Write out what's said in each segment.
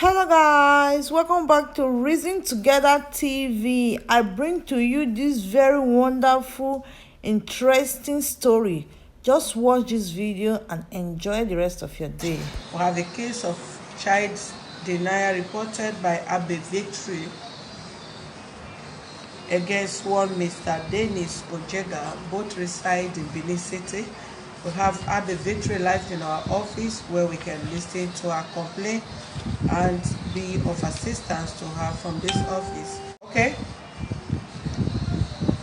Hello guys, welcome back to Reason Together TV. I bring to you this very wonderful, interesting story. Just watch this video and enjoy the rest of your day. We have a case of child denial reported by Abe Victory against one Mr. Dennis Ojega, both reside in Benin City. We have Abe Victory live in our office where we can listen to her complaint and be of assistance to her from this office. Okay?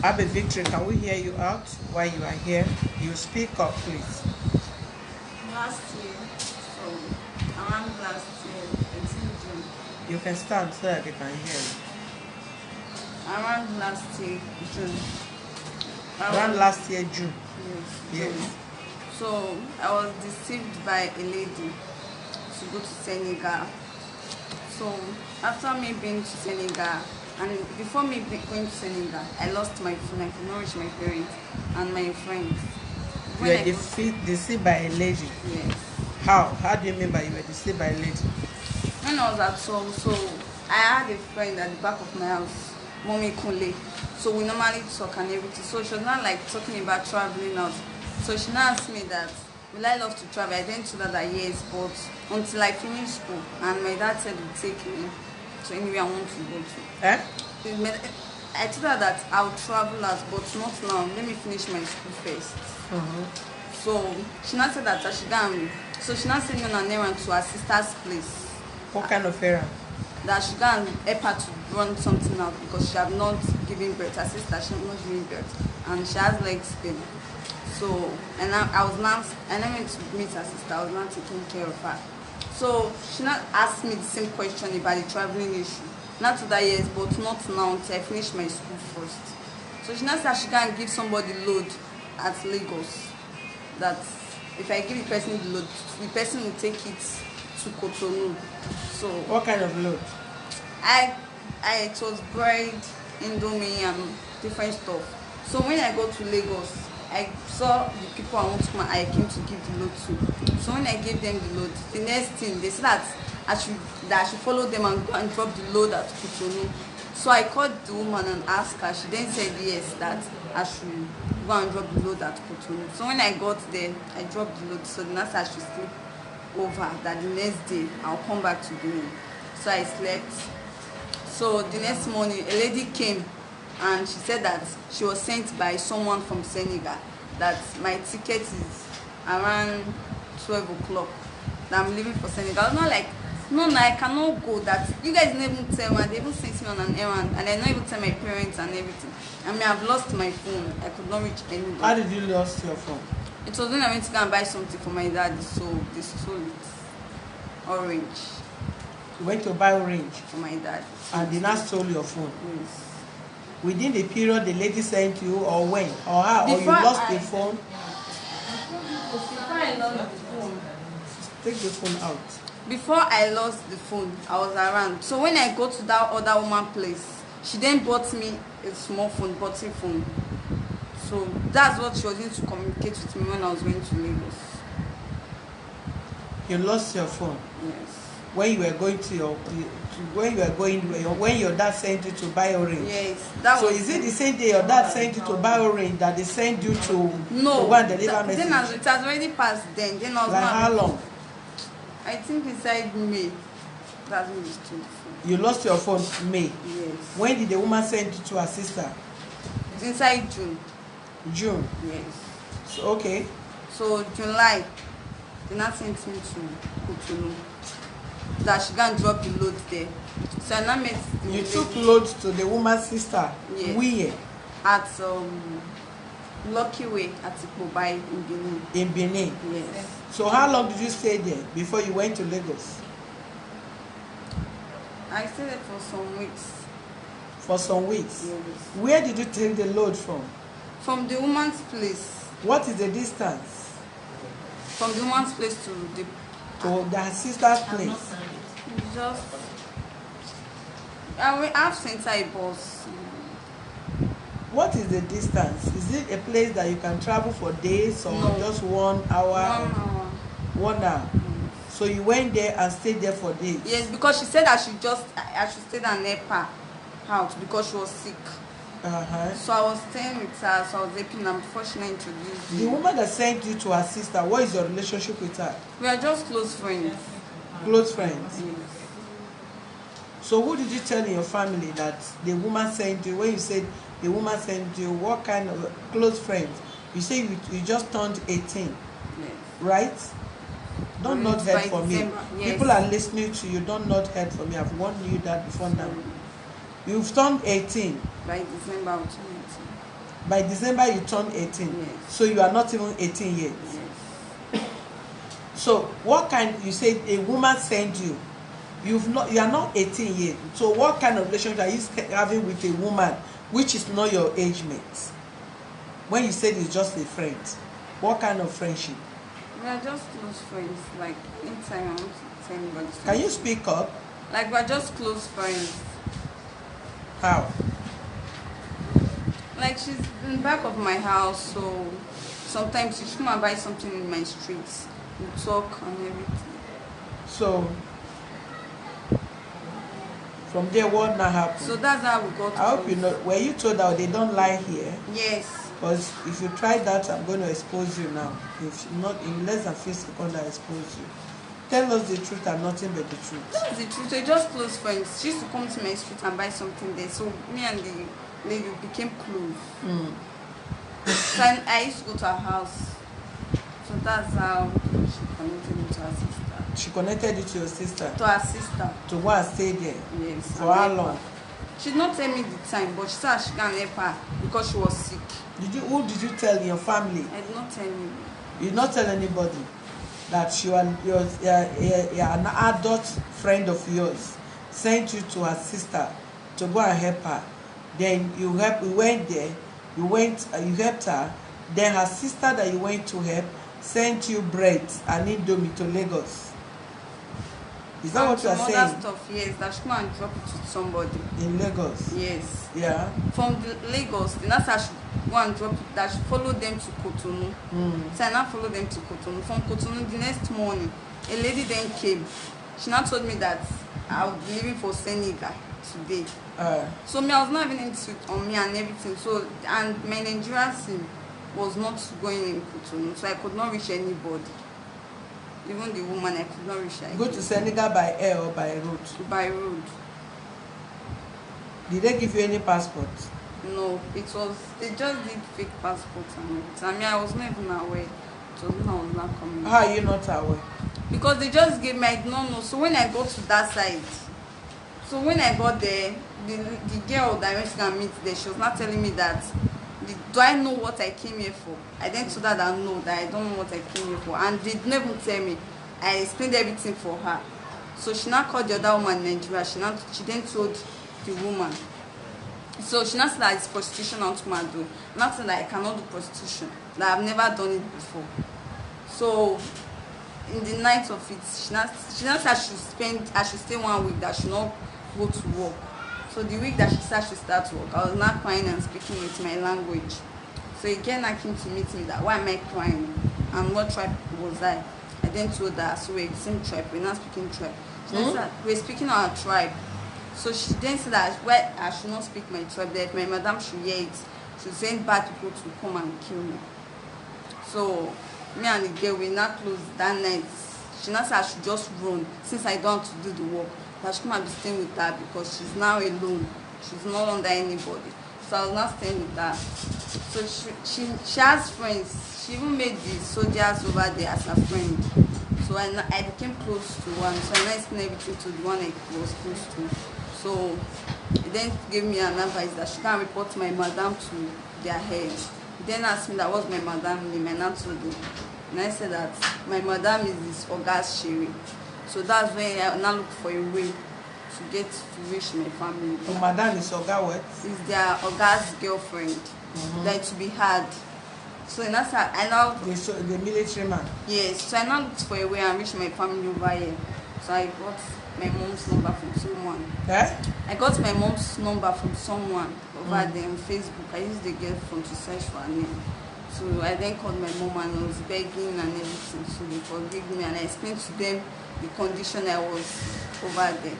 Abe Victory, can we hear you out while you are here? You speak up, please. Last year, so around last year, 18 June. You can stand so that they can hear you. Around last year, June. Around last year, June. Yes. Yes. So I was deceived by a lady to go to Senegal. So after me being to Senegal, and before me going to Senegal, I lost my phone. I could not reach my parents and my friends. You were deceived by a lady? Yes. How? How do you mean by you were deceived by a lady? When I was at home, so I had a friend at the back of my house, Mommy Kunle. So we normally talk and everything. So she was not like talking about traveling out. So she now asked me that, will I love to travel? I then told her that yes, but until I finish school. And my dad said he'll take me to anywhere I want to go to. Eh? I told her that I'll travel out, but not now. Let me finish my school first. So she now said that I should go and, so she now sent me on an errand to her sister's place. What kind of errand? That she go and help her to run something out because she have not given birth. Her sister, she have not given birth, and she has legs pain. So, and I went to meet her sister. I was not taking care of her. So she not asked me the same question about the traveling issue. Not to that yes, but not now until I finish my school first. So she now said she can give somebody load at Lagos. That if I give the person the load, the person will take it to Cotonou. So what kind of load? It was bread, indomie, and different stuff. So when I go to Lagos, I saw the people I want to come and I came to give the load to. So when I gave them the load, the next thing they said that I should follow them and go and drop the load at Cotonou. So I called the woman and asked her. She then said yes, that I should go and drop the load at Cotonou. So when I got there, I dropped the load. So the nurse I should sleep over, that the next day I'll come back to Benin. So I slept. So the next morning a lady came and she said that she was sent by someone from Senegal, that my ticket is around 12 o'clock, that I'm leaving for Senegal. I was not like, no, I cannot go, that you guys didn't even tell me. They even sent me on an errand and I not even tell my parents and everything. I mean, I've lost my phone. I could not reach anybody. How did you lose your phone? It was when I went to go and buy something for my dad, so they stole it. Orange. You went to buy orange For my dad. and they now stole your phone. Yes. Within the period the lady sent you, or when? Or how? Or you lost the phone? Before I lost the phone. Take the phone out. Before I lost the phone, I was around. So when I go to that other woman place, she then bought me a small phone, button phone. So that's what she was going to communicate with me when I was going to Lagos. You lost your phone Yes. when you were going to when your dad sent you to buy orange. Yes. That So was is it the same day your dad sent you to buy orange that they sent you to no. go and deliver Then message? it has already passed. Then I was Like not. how long? I think inside May. That's when we stole the phone. You lost your phone May. Yes. When did the woman send you to her sister? It's inside June. June. Yes. So okay. So July, they now sent me to Cotonou. That she can drop the load there. So I now met the You lady took loads to the woman's sister. Yes. Where? at Lucky Way at Ipobai in Benin. In Benin. Yes. So how long did you stay there before you went to Lagos? I stayed there for some weeks. For some weeks. Yes. Where did you take the load from? From the woman's place. What is the distance From the woman's place to the to their sister's place? just I have sent her a bus. What is the distance? Is it a place that you can travel for days or No. just 1 hour? 1 hour. 1 hour. So you went there and stayed there for days? Yes, because she said I should stay and help her out because she was sick. So I was staying with her, so I was helping her before she introduced me. The woman that sent you to her sister, what is your relationship with her? We are just close friends. Close friends? Yes. So who did you tell in your family that the woman sent you? When you said the woman sent you, what kind of close friends? You say you just turned 18, Yes. right? Don't nod head for me. Yes. People are listening to you. Don't nod head for me. I've warned you that before now. You've turned 18. By December, I'll turn 18. By December, you turn 18. Yes. So you are not even 18 yet. Yes. So what kind? You said a woman sent you. You are not 18 yet. So what kind of relationship are you having with a woman which is not your age mate? When you said it's just a friend, what kind of friendship? We are just close friends. Like anytime I want to tell anybody. Can you speak up? Like we're just close friends. How? Like she's in the back of my house, so sometimes she come and buy something in my streets. We talk and everything. So from there, what now happened? So that's how we got. I hope you know. Were you told that they don't lie here? Yes. Because if you try that, I'm going to expose you now. If not, in less than 5 seconds, I expose you. Tell us the truth and nothing but the truth. That's the truth. We're just close friends. She used to come to my street and buy something there. So me and the lady became close. So I used to go to her house. So that's how she connected me to her sister. She connected you to your sister? To her sister. To go and stay there? Yes. For how long? She did not tell me the time, but she said she can help her because she was sick. Who did you tell in your family? I did not tell anybody. You did not tell anybody that you're an adult friend of yours sent you to her sister to go and help her. Then you went there, you helped her. Then her sister that you went to help sent you bread and indomie to Lagos. Is that what you are saying? Other stuff, yes, that she come and drop it to somebody. In Lagos? Yes. Yeah. From the Lagos, the nurse that should go and drop it, that should follow them to Cotonou. So I now follow them to Cotonou. From Cotonou, the next morning, a lady then came. She now told me that I would be leaving for Senegal today. So me, I was not having anything on me and everything. So, and my Nigerian SIM was not going in Cotonou, so I could not reach anybody. Even the woman, I could not reach her. Go to Senegal by air or by road? By road. Did they give you any passport? No, they just did fake passports and everything. I mean, I was not even aware. It was when I was not coming. How are you not aware? Because they just gave me, I did not know. So when I got to that side, so when I got there, the girl that I went to go and meet there, she was not telling me that, do I know what I came here for? I then told her that no, that I don't know what I came here for. And they didn't even tell me. I explained everything for her. So she now called the other woman in Nigeria. She then told the woman. So she now said that it's prostitution I want to come and do. Not saying that I cannot do prostitution. That I've never done it before. So in the night of it, she now said I should stay 1 week, that I should not go to work. So the week that she said she start work, I was not crying and speaking with my language. So again, I came to meet me that why am I crying and what tribe was I? I then told her, so we're the same tribe, we're not speaking tribe. She then said, we're speaking our tribe. So she then said that why I should not speak my tribe, that my madam should hear it. She send bad people to come and kill me. So me and the girl, we not close that night. She now said I should just run since I don't have to do the work. That she come and be staying with her because she's now alone. She's not under anybody. So I was not staying with her. So she has friends. She even made the soldiers over there as her friend. So I became close to one. So I now explained everything to the one I was close to. So he then gave me an advice that she can report my madam to their head. He then asked me that what's my madam name, and I told him. And I said that my madam is this August Sherry. So that's when I now look for a way to get to reach my family. So madam is Oga what? Is their August girlfriend that to be had. So I now the military man. Yes, so I now looked for a way and reach my family over here. So I got my mom's number from someone. Eh? I got my mom's number from someone over there on Facebook. I used the girl phone to search for her name. So I then called my mom and I was begging and everything. So they forgave me and I explained to them the condition I was over there.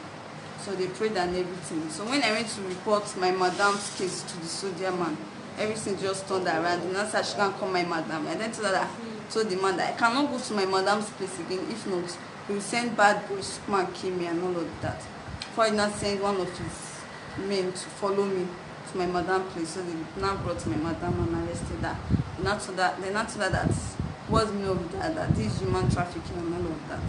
So they prayed and everything. So when I went to report my madam's case to the soldier man, everything just turned around. The nurse said she can't call my madam. I then told the man that I cannot go to my madam's place again. If not, he will send bad boys to come and kill me and all of that. Before he not send one of his men to follow me to my madam's place. So they now brought my madam and arrested her. They not told her that what's me of that this is human trafficking and all of that.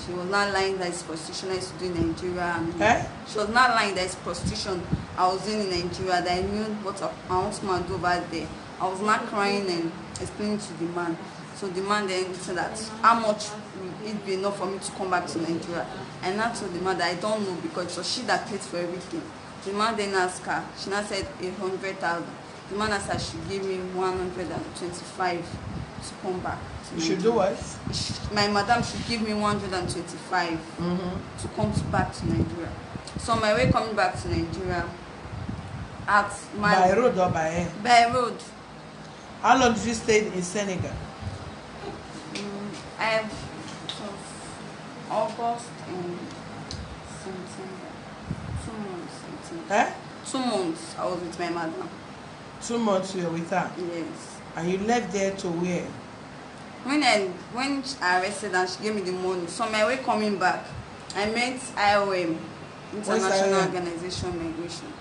She was not lying that it's prostitution I used to do in Nigeria. And she was not lying that it's prostitution I was doing in Nigeria, that I knew what I want to do over there. I was not crying and explaining to the man. So the man then said that how much will it be enough for me to come back to Nigeria? And I told the man that I don't know because it was she that paid for everything. The man then asked her, she now said 100,000. The man asked her she gave me 125 to come back. You should do what? My madam should give me 125 to come back to Nigeria. So on my way coming back to Nigeria, by road or by air? By road. How long did you stay in Senegal? I have August and September. 2 months. I think. 2 months I was with my madam. 2 months you were with her? Yes. And you left there to where? When I arrested and she gave me the money, so on my way coming back, I met IOM, International Organization of Migration.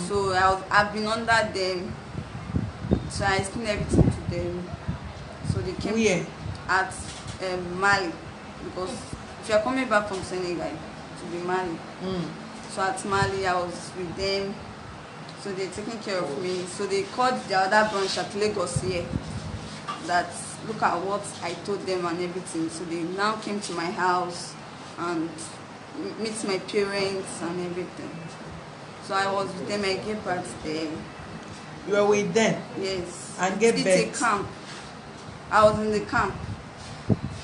So I've been under them. So I explained everything to them. So they came where? At Mali, because if you are coming back from Senegal, to be Mali. So at Mali, I was with them. So they're taking care of me. So they called the other branch at Lagos here. That look at what I told them and everything. So they now came to my house and meet my parents and everything. So I was with them. I gave birth there. You were with them? Yes. And gave birth? It's a camp. I was in the camp.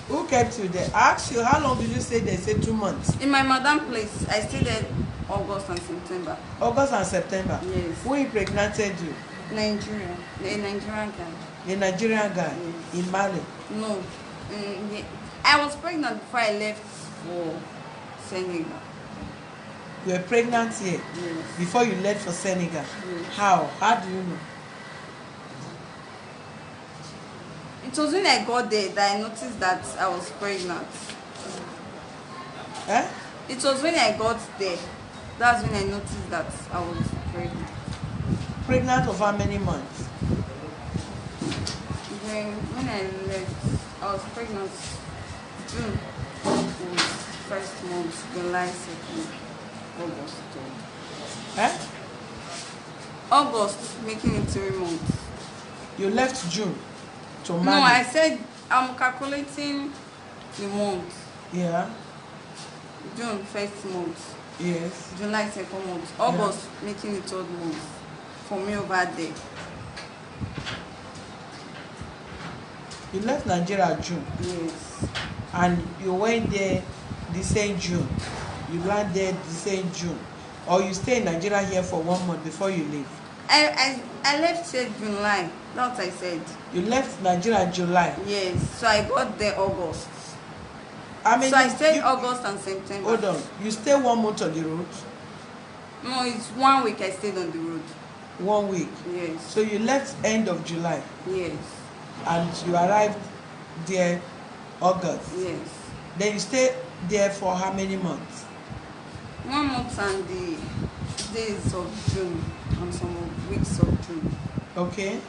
Who kept you there? I asked you, how long did you stay there? Say 2 months. In my madam place, I stayed there August and September. August and September? Yes. Who impregnated you? Nigeria. A Nigerian guy. A Nigerian guy? Yes. In Mali? No. Yeah. I was pregnant before I left for Senegal. You were pregnant here? Yes. Before you left for Senegal? Yes. How? How do you know? It was when I got there that I noticed that I was pregnant. It was when I got there. That's when I noticed that I was pregnant. Pregnant of how many months? When I left, I was pregnant June was first month, July 2nd, August 3rd. August, making it 3 months. You left June to Mali? No, I said I'm calculating the month. Yeah. June, first month. Yes. July, second month. August, making it 3rd month. For me over there. You left Nigeria June? Yes. And you went there the same June? You landed there the same June? Or you stay in Nigeria here for 1 month before you leave? I left here July. That's what I said. You left Nigeria July? Yes. So I got there August. I mean, so I stayed August and September. Hold on. You stay 1 month on the road? No, it's 1 week I stayed on the road. 1 week? Yes. So you left end of July? Yes. And you arrived there August? Yes. Then you stay there for how many months? 1 month and the days of June and some weeks of June. Okay.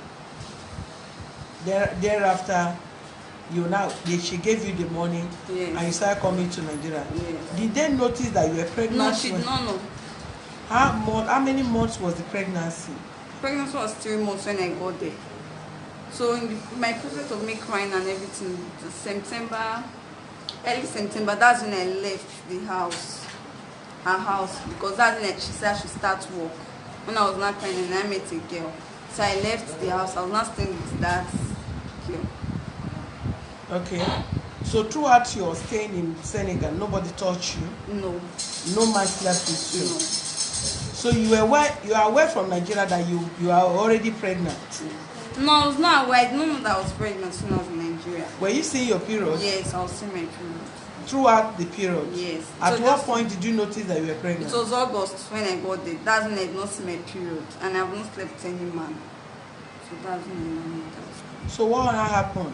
Thereafter, she gave you the money. Yes. And you started coming to Nigeria. Yes. Did they notice that you were pregnant? No, she did not know. How many months was the pregnancy? Pregnancy was 3 months when I got there. So in my process of me crying and everything, early September, that's when I left the house, her house, because that's when she said I should start work. When I was not crying and I met a girl. So I left the house, I was not staying with that girl. Okay. So throughout your staying in Senegal, nobody touched you? No. No man slept with you? No. So you are aware from Nigeria that you are already pregnant? No, I was not aware. I didn't know that I was pregnant when I was in Nigeria. Were you seeing your period? Yes, I was seeing my period. throughout the period? Yes. At So what just- point did you notice that you were pregnant? It was August when I got there. That's when I did not see my period, and I've not slept with any man. So that's when I knew that was pregnant. So what happened?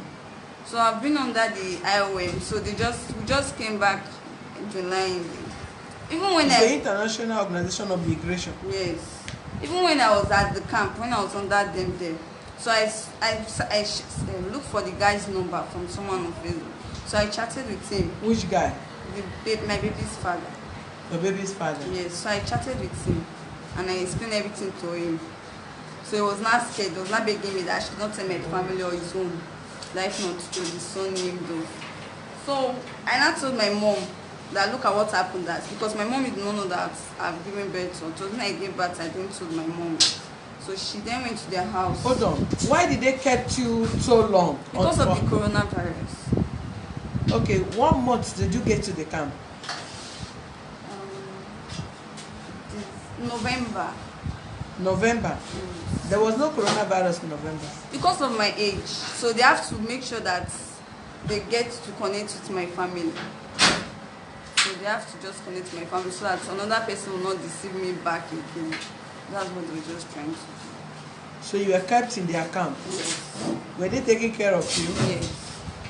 So I've been under the IOM. So we just came back in July. Even when It's the International Organization of Migration. Yes. Even when I was at the camp, when I was under them there, so I looked for the guy's number from someone on Facebook. So I chatted with him. Which guy? My baby's father. Your baby's father? Yes. So I chatted with him, and I explained everything to him. So he was not scared. He was not begging me that I should not tell my family or his own, that if not to his son named though. So I now told my mom that look at what happened, that because my mom did not know that I've given birth. So when I gave birth, I didn't tell my mom. So she then went to their house. Hold on. Why did they kept you so long? Because of the coronavirus. Okay, what month did you get to the camp? November. November. There was no coronavirus in November. Because of my age, so they have to make sure that they get to connect with my family. So they have to just connect with my family so that another person will not deceive me back again. That's what they were just trying to do. So you were kept in their camp? Yes. Were they taking care of you? Yes.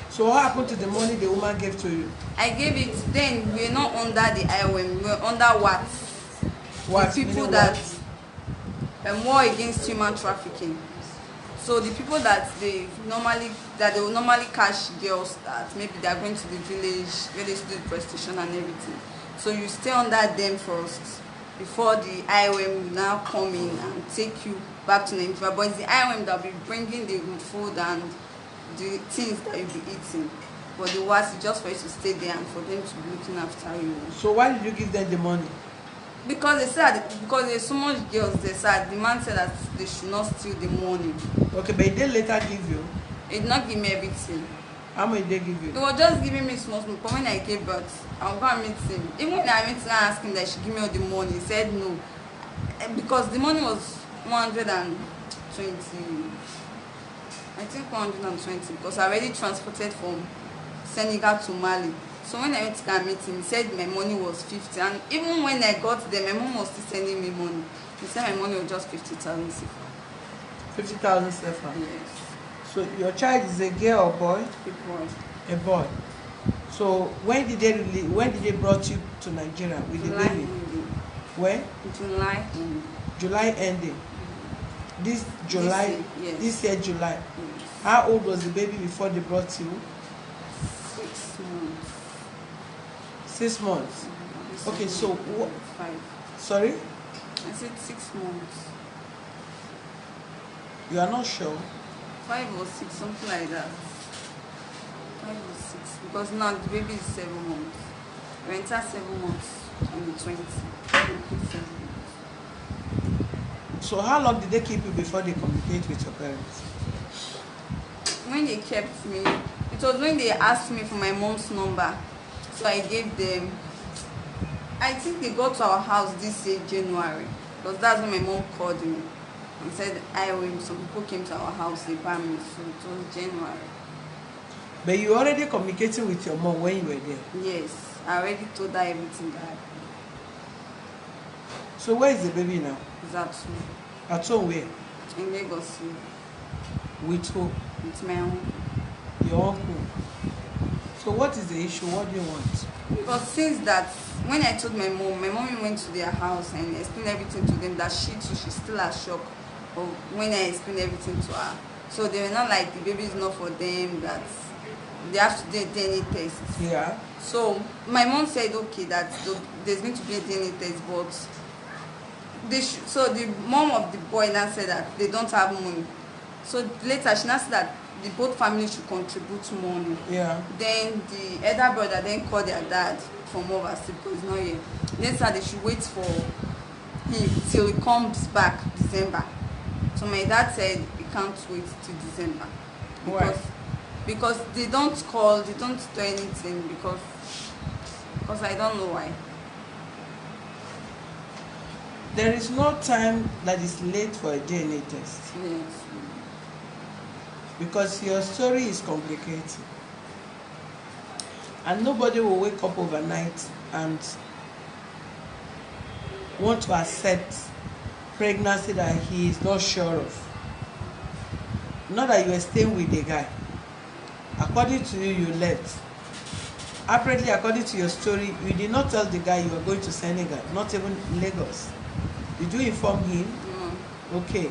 So what happened to the money the woman gave to you? I gave it, then we're not under the IOM, we're under what? What? The people Meaning that what? are more against human trafficking. So the people that they will normally catch girls that maybe they are going to the village where they do the prostitution and everything. So you stay under them first before the IOM will now come in and take you back to Nigeria. But it's the IOM that will be bringing the food and the things that you'll be eating. But the worst is just for you to stay there and for them to be looking after you. So why did you give them the money? Because they said, because there's so much girls, they said, the man said that they should not steal the money. Okay, but they later give you? He did not give me everything. How much did they give you? He was just giving me small. But when I gave birth, I'm going to meet him. Even when I went to ask him that he should give me all the money, he said no. Because the money was 120. I think 120, because I already transported from Senegal to Mali. So when I went to go and meet him, he said my money was 50. And even when I got there, my mom was still sending me money. He said my money was just 50,000 CFA. 50,000 CFA? Yes. So your child is a girl or boy? A boy. A boy. So when did they brought you to Nigeria with the July baby? ending. When? July ending. July ending. This July, This year, yes. this year July. Yes. How old was the baby before they brought you? 6 months. 6 months. Okay, so 5. sorry? I said 6 months. You are not sure? 5 or 6, something like that. 5 or 6, because now the baby is 7 months. We enter 7 months on the 20th. So how long did they keep you before they communicate with your parents? When they kept me, it was when they asked me for my mom's number. So I gave them. I think they got to our house this year, January. Because that's when my mom called me and said, some people came to our house, they banned me. So it was January. But you were already communicating with your mom when you were there? Yes, I already told her everything that happened. So where is the baby now? It's at home. At home where? In Lagos, With who? with my uncle. Your uncle. So what is the issue? What do you want? Because since that, when I told my mom went to their house and explained everything to them, that she too, she's still a shock of when I explained everything to her. So they were not like, the baby is not for them, that they have to do a DNA test. Yeah. So my mom said, okay, that there's going to be a DNA test, but so the mom of the boy now said that they don't have money. So later she now said that the both families should contribute money. Yeah. Then the elder brother then called their dad from overseas because he's not here. Then said they should wait for him till he comes back December. So my dad said he can't wait till December. Why? Because they don't call, they don't do anything because I don't know why. There is no time that is late for a DNA test. Yes. Because your story is complicated. And nobody will wake up overnight and want to accept pregnancy that he is not sure of. Not that you are staying with the guy. According to you, you left. Apparently, according to your story, you did not tell the guy you were going to Senegal, not even Lagos. Did you inform him? No. Okay.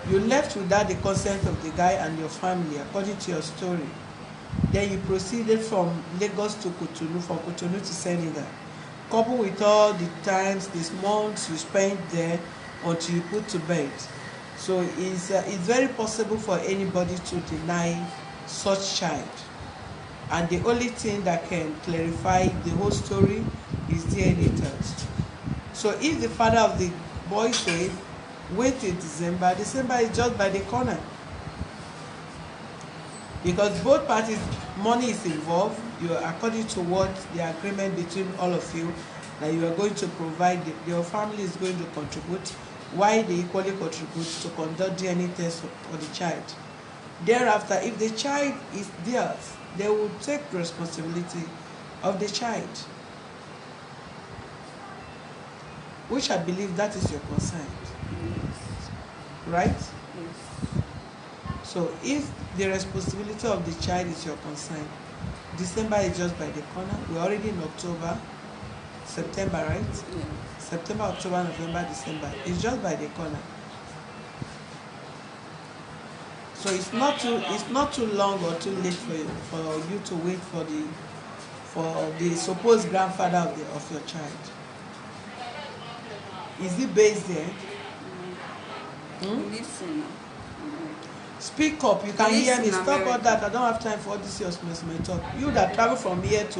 You left without the consent of the guy and your family, according to your story. Then you proceeded from Lagos to Cotonou, from Cotonou to Senegal. Coupled with all the times, these months you spent there until you put to bed. So it's very possible for anybody to deny such child. And the only thing that can clarify the whole story is DNA test. So if the father of the boy said, wait till December, December is just by the corner. Because both parties, money is involved. You are, according to what the agreement between all of you, that you are going to provide, your family is going to contribute, why they equally contribute to conduct DNA test for the child. Thereafter, if the child is theirs, they will take responsibility of the child. Which I believe that is your concern. Yes. Right? Yes. So if the responsibility of the child is your concern, December is just by the corner. We're already in October, September, right? Yes. September, October, November, December. It's just by the corner. So it's not too long or too late for you to wait for the supposed grandfather of your child. Is he based there? Listen. Speak up. You can hear me. Listen, Stop all America. that. I don't have time for all this your talk. You that travel from here to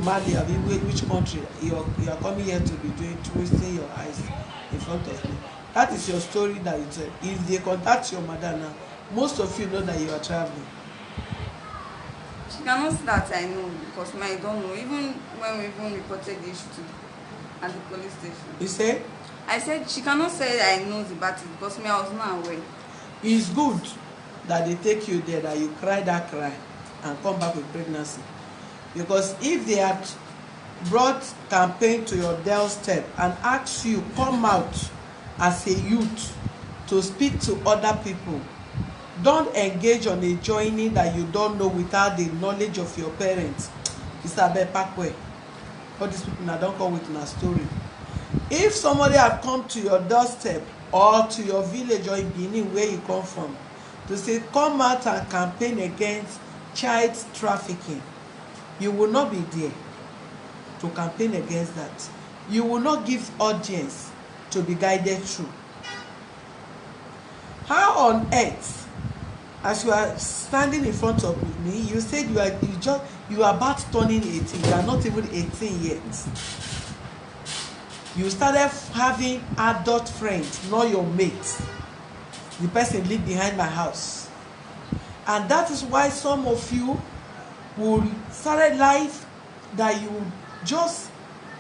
Mali, I mean, which country you are coming here to be doing, twisting your eyes in front of me. That is your story that you tell. If they contact your mother now, most of you know that you are traveling. She cannot say that I know because I don't know. Even when we even reported the issue at the police station. You say? I said she cannot say I know about it because I was not aware. It's good that they take you there, that you cry that cry and come back with pregnancy. Because if they had brought campaign to your doorstep and asked you come out as a youth to speak to other people, don't engage on a journey that you don't know without the knowledge of your parents. It's a bad pathway. All these people now don't come with a story. If somebody had come to your doorstep or to your village or in Benin where you come from to say come out and campaign against child trafficking, you will not be there to campaign against that. You will not give audience to be guided through. How on earth, as you are standing in front of me, you said you are about turning 18. You are not even 18 yet. You started having adult friends, not your mates. The person lived behind my house. And that is why some of you will start life that you just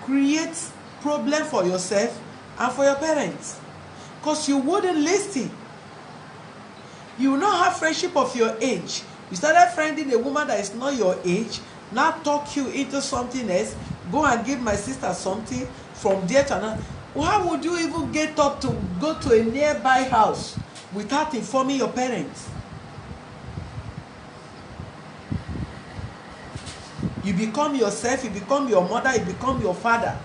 create problem for yourself and for your parents. Because you wouldn't listen. You will not have friendship of your age. You started friending a woman that is not your age, now talk you into something else, go and give my sister something, from there to another. Why would you even get up to go to a nearby house without informing your parents? You become yourself, you become your mother, you become your father.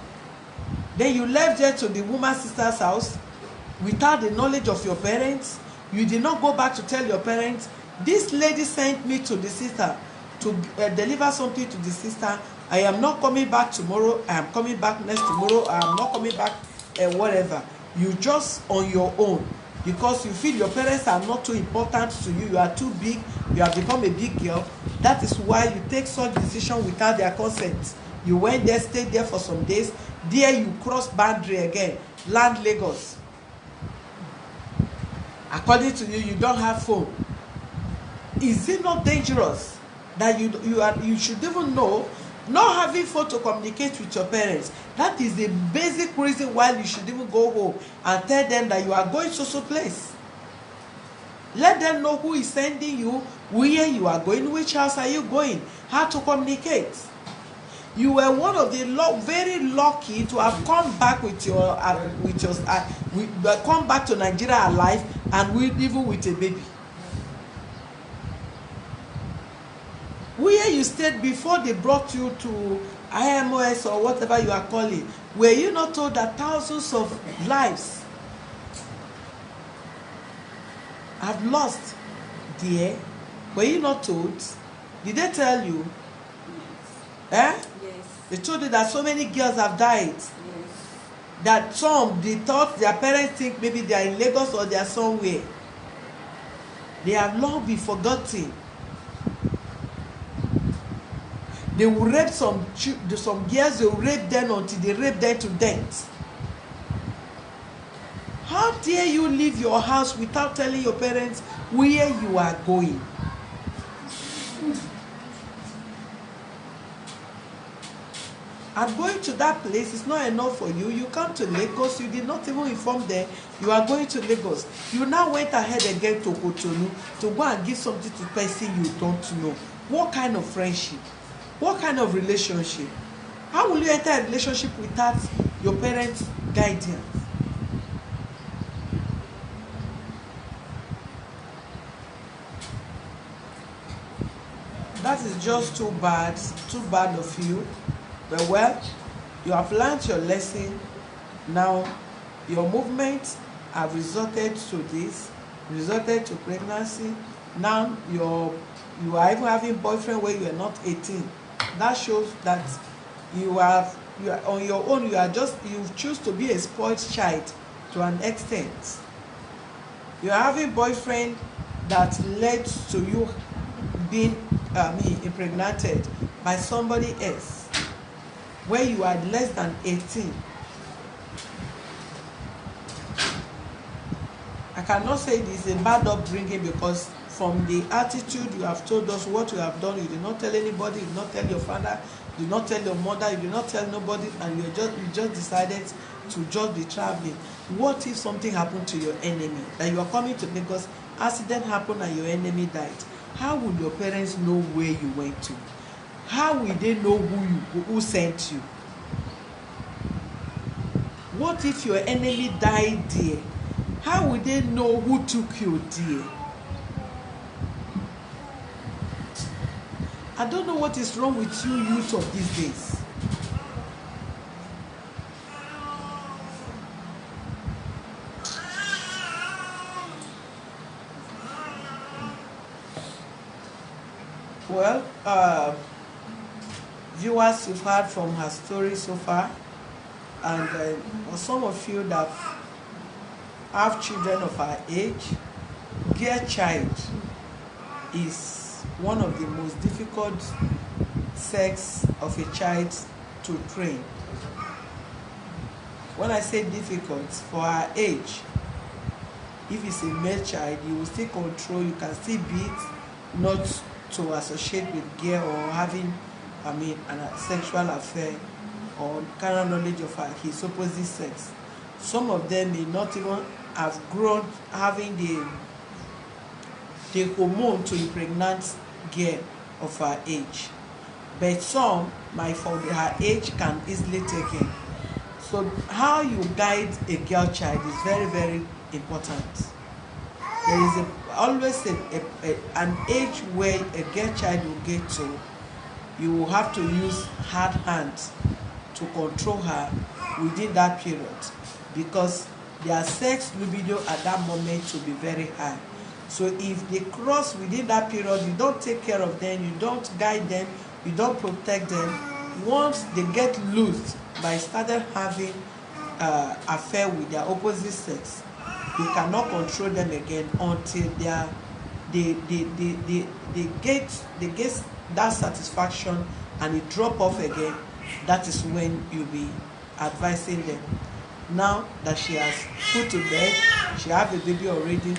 Then you left there to the woman's sister's house without the knowledge of your parents. You did not go back to tell your parents, this lady sent me to the sister to deliver something to the sister. I am not coming back tomorrow. I am coming back next tomorrow. I am not coming back whatever. You just on your own because you feel your parents are not too important to you. You are too big. You have become a big girl. That is why you take such decision without their consent. You went there, stayed there for some days. There you cross boundary again. Land Lagos. According to you, you don't have phone. Is it not dangerous that you should even know not having phone to communicate with your parents? That is the basic reason why you should even go home and tell them that you are going to some place. Let them know who is sending you, where you are going, which house are you going, how to communicate. You were one of the very lucky to have come back with your come back to Nigeria alive, and even with a baby. Where you stayed before they brought you to IMOS or whatever you are calling, were you not told that thousands of lives have lost there? Were you not told? Did they tell you? Yes. They told you that so many girls have died. Yes. That some, they thought their parents think maybe they are in Lagos or they are somewhere. They have long been forgotten. They will rape some girls, they will rape them until they rape them to death. How dare you leave your house without telling your parents where you are going? And going to that place is not enough for you. You come to Lagos, you did not even inform them you are going to Lagos. You now went ahead again to Cotonou to go and give something to person you don't know. What kind of friendship? What kind of relationship? How will you enter a relationship without your parents' guidance? That is just too bad of you. But well, you have learned your lesson. Now your movements have resulted to this, resulted to pregnancy. Now you are even having boyfriend where you are not 18. That shows that you are on your own. You choose to be a spoiled child to an extent. You are having boyfriend that led to you being impregnated by somebody else where you are less than 18. I cannot say this is a bad upbringing, because from the attitude you have told us what you have done, you did not tell anybody, you did not tell your father, you did not tell your mother, you did not tell nobody, and you just decided to just be traveling. What if something happened to your enemy? That you are coming to Lagos, accident happened and your enemy died. How would your parents know where you went to? How will they know who sent you? What if your enemy died there? How will they know who took you there? I don't know what is wrong with you youth of these days. Well, viewers, you've heard from her story so far, and for some of you that have children of her age, girl child is one of the most difficult sex of a child to train. When I say difficult, for her age, if it's a male child, you will still control, you can still beat, not to associate with girl or having a sexual affair or carnal knowledge of his opposite sex. Some of them may not even have grown having the hormone to impregnate girl of her age, but some might for her age can easily take it. So how you guide a girl child is very, very important. There is always an age where a girl child will get to. You will have to use hard hands to control her within that period, because their sex libido at that moment will be very high. So if they cross within that period, you don't take care of them, you don't guide them, you don't protect them. Once they get loose by started having affair with their opposite sex, you cannot control them again until they get that satisfaction and it drop off again. That is when you'll be advising them. Now that she has put to bed, she have a baby already.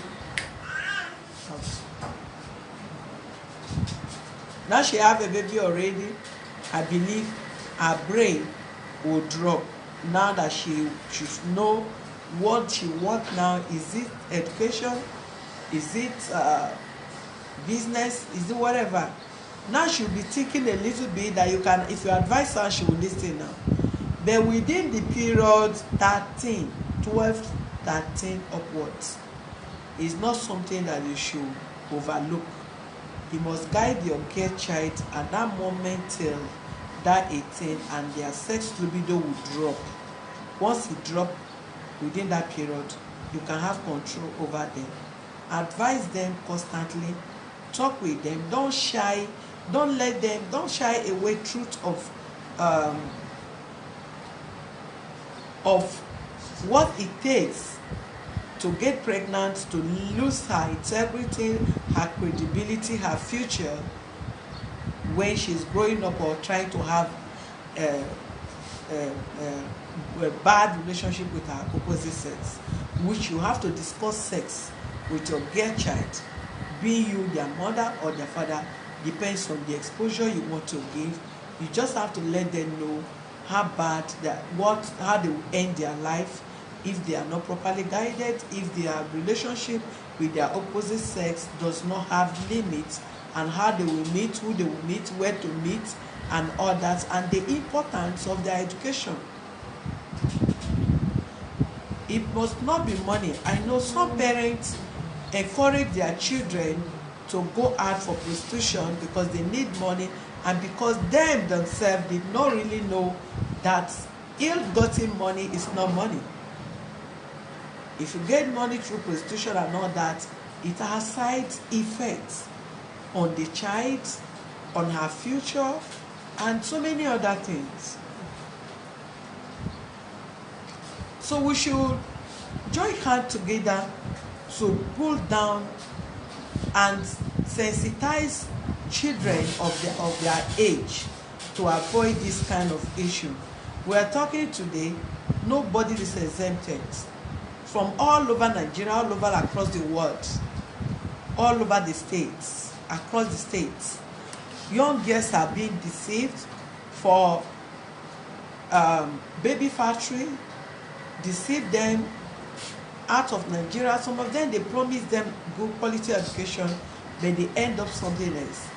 Now she have a baby already. I believe her brain will drop now that she should know what she wants now. Is it education? Is it business? Is it whatever? Now she'll be thinking a little bit that you can, if you advise her, she will listen now. But within the period 13, 12, 13 upwards, is not something that you should overlook. You must guide your girl child at that moment till that 18, and their sex libido will drop. Once it drop within that period, you can have control over them. Advise them constantly, talk with them, don't shy away truth of what it takes to get pregnant, to lose her integrity, her credibility, her future when she's growing up or trying to have a, a bad relationship with her opposite sex, which you have to discuss sex with your girl child, be you their mother or their father, depends on the exposure you want to give. You just have to let them know how bad how they will end their life if they are not properly guided, if their relationship with their opposite sex does not have limits, and how they will meet, who they will meet, where to meet, and all that, and the importance of their education. It must not be money. I know some parents encourage their children to go out for prostitution because they need money, and because them themselves did not really know that ill-gotten money is not money. If you get money through prostitution and all that, it has side effects on the child, on her future, and so many other things. So we should join hands together to pull down and sensitize children of their age to avoid this kind of issue. We are talking today, nobody is exempted. From all over Nigeria, all over across the world, all over the states, across the states, young girls are being deceived for baby factory, deceive them out of Nigeria. Some of them, they promise them good quality education, but they end up something else.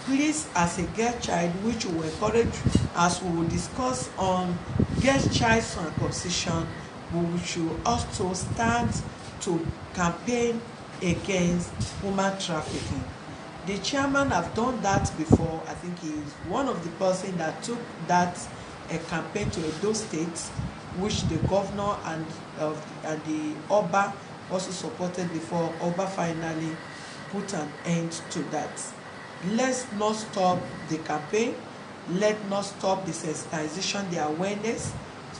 Please, as a girl child, which we will encourage, as we will discuss on girl child circumcision, we should also stand to campaign against human trafficking. The chairman have done that before. I think he is one of the person that took that campaign to Edo State, which the governor and the Oba also supported before Oba finally put an end to that. Let's not stop the campaign. Let's not stop the sensitization, the awareness,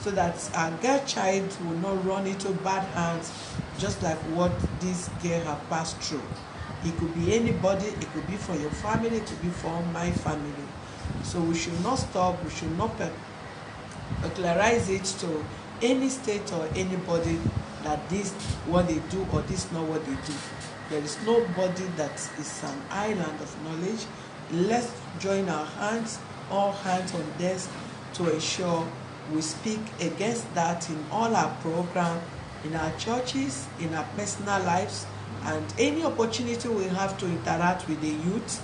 so that our girl child will not run into bad hands, just like what this girl have passed through. It could be anybody, it could be for your family, it could be for my family. So we should not stop, we should not pecularize it to any state or anybody that this what they do or this not what they do. There is nobody that is an island of knowledge. Let's join our hands, all hands on deck, to ensure we speak against that in all our programs, in our churches, in our personal lives, and any opportunity we have to interact with the youth.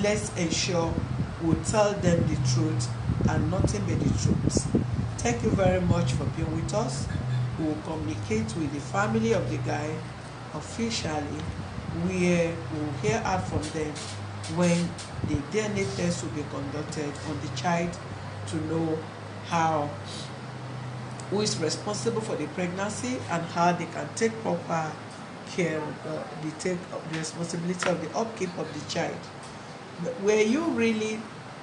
Let's ensure we tell them the truth and nothing but the truth. Thank you very much for being with us. We will communicate with the family of the guy officially. We will hear out from them when the DNA test will be conducted on the child to know who is responsible for the pregnancy and how they can take proper care, take the responsibility of the upkeep of the child. Were you really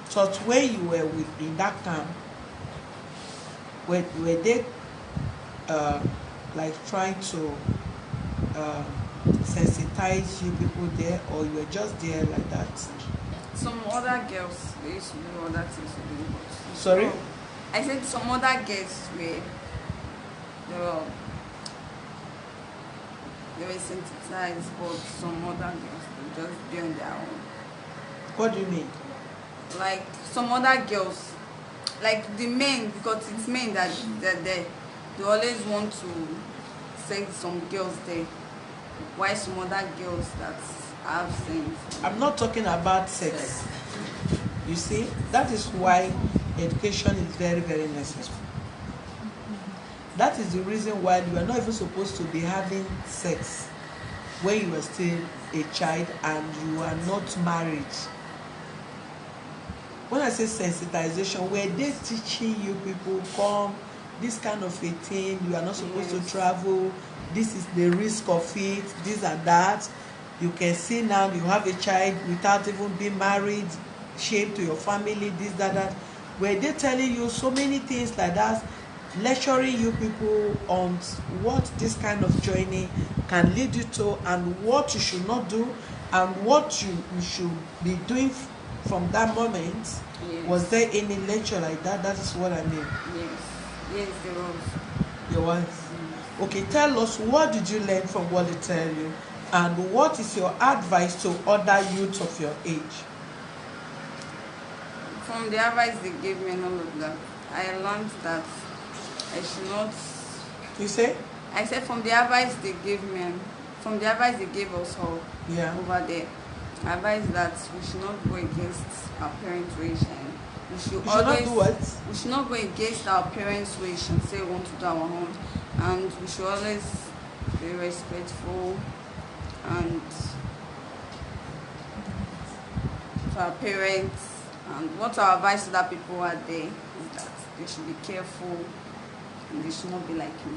taught when you were in that camp? Were they like trying to sensitize you people there, or you were just there like that? Some other girls, they used to do other things to do. Sorry? I said some other girls they were sensitized, but some other girls they just be on their own. What do you mean? Like some other girls, like the men, because it's men that they always want to send some girls there. Why some other girls that I've seen. I'm not talking about sex. You see, that is why education is very, very necessary. That is the reason why you are not even supposed to be having sex when you are still a child and you are not married. When I say sensitization, were they teaching you people, come, this kind of a thing, you are not supposed to travel, this is the risk of it, this and that. You can see now you have a child without even being married, shame to your family, this, that. Were they telling you so many things like that, lecturing you people on what this kind of journey can lead you to and what you should not do and what you should be doing from that moment? Yes. Was there any lecture like that? That is what I mean. Yes, there was. There was. Okay, tell us, what did you learn from what they tell you, and what is your advice to other youths of your age? From the advice they gave me and all of that, I learned that I should not. You say? I said from the advice they gave me and from the advice they gave us all over there, advice that we should not go against our parents' wish, and we should always not do what? We should not go against our parents' wish and say we want to do our own, and we should always be respectful and to our parents. And what our advice to that people out there is that they should be careful and they should not be like me.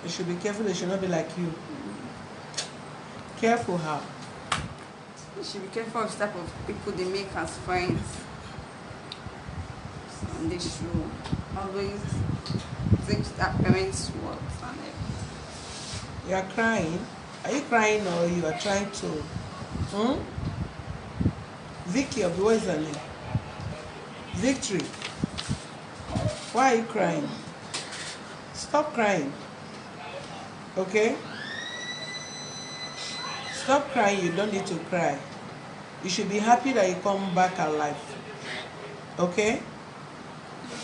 They should be careful, they should not be like you. Careful how? You should be careful of the type of people they make as friends. And they should always take their parents' words and everything. You are crying. Are you crying or you are trying to? Vicky, what is her name? Victory. Why are you crying? Stop crying. Okay? Stop crying. You don't need to cry. You should be happy that you come back alive. Okay?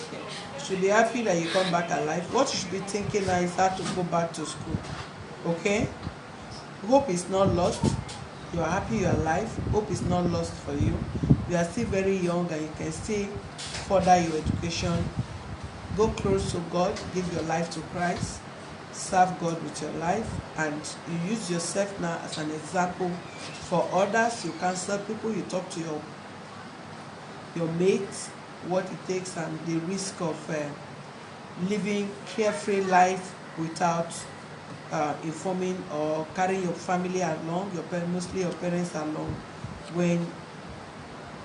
You should be happy that you come back alive. What you should be thinking now is how to go back to school. Okay? Hope is not lost. You are happy you are alive. Hope is not lost for you. You are still very young and you can still further your education. Go close to God. Give your life to Christ. Serve God with your life. And you use yourself now as an example for others. You counsel people. You talk to your mates what it takes and the risk of living carefree life without informing or carrying your family along, mostly your parents along, when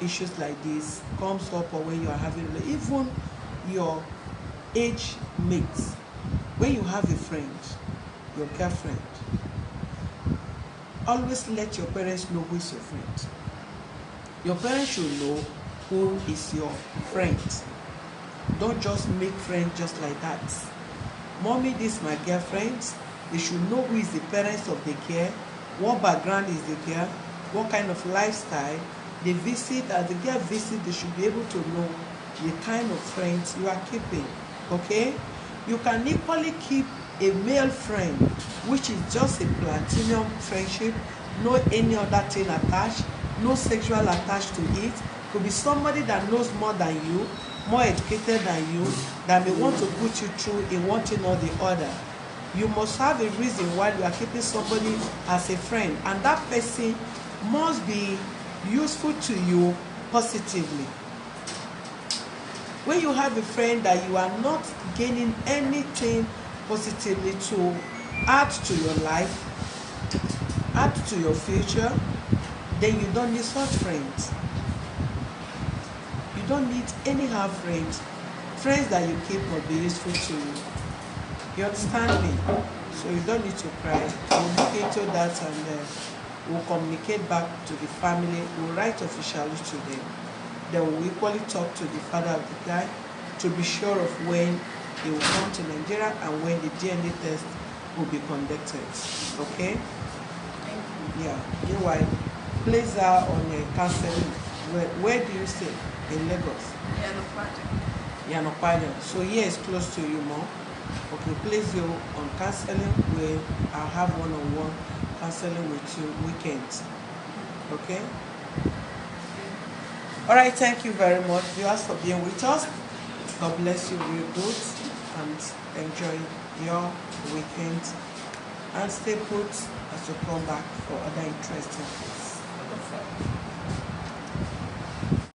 issues like this comes up or when you are having, even your age mates, when you have a friend, your girlfriend, always let your parents know who is your friend. Your parents should know who is your friend. Don't just make friends just like that. Mommy, this is my girlfriend. They should know who is the parents of the girl, what background is the girl, what kind of lifestyle they visit. As the girl visit, they should be able to know the kind of friends you are keeping. Okay? You can equally keep a male friend, which is just a platinum friendship, no any other thing attached, no sexual attached to it. Could be somebody that knows more than you, more educated than you, that may want to put you through in one thing or the other. You must have a reason why you are keeping somebody as a friend, and that person must be useful to you positively. When you have a friend that you are not gaining anything positively to add to your life, add to your future, then you don't need such friends. You don't need anyhow friends. Friends that you keep will be useful to you. You understand me? So you don't need to cry. We'll look into that and we'll communicate back to the family. We'll write officially to them. Then we'll equally talk to the father of the guy to be sure of when he will come to Nigeria and when the DNA test will be conducted. Okay? Yeah. Meanwhile, place her on a counseling. Where do you stay? In Lagos? Yeah, the project. Yanopalion. So here is close to you more. Okay, place you on counseling where I'll have one-on-one counseling with you weekends. Okay. All right, thank you very much, viewers, for being with us. God bless you real good and enjoy your weekend. And stay put as you come back for other interesting things.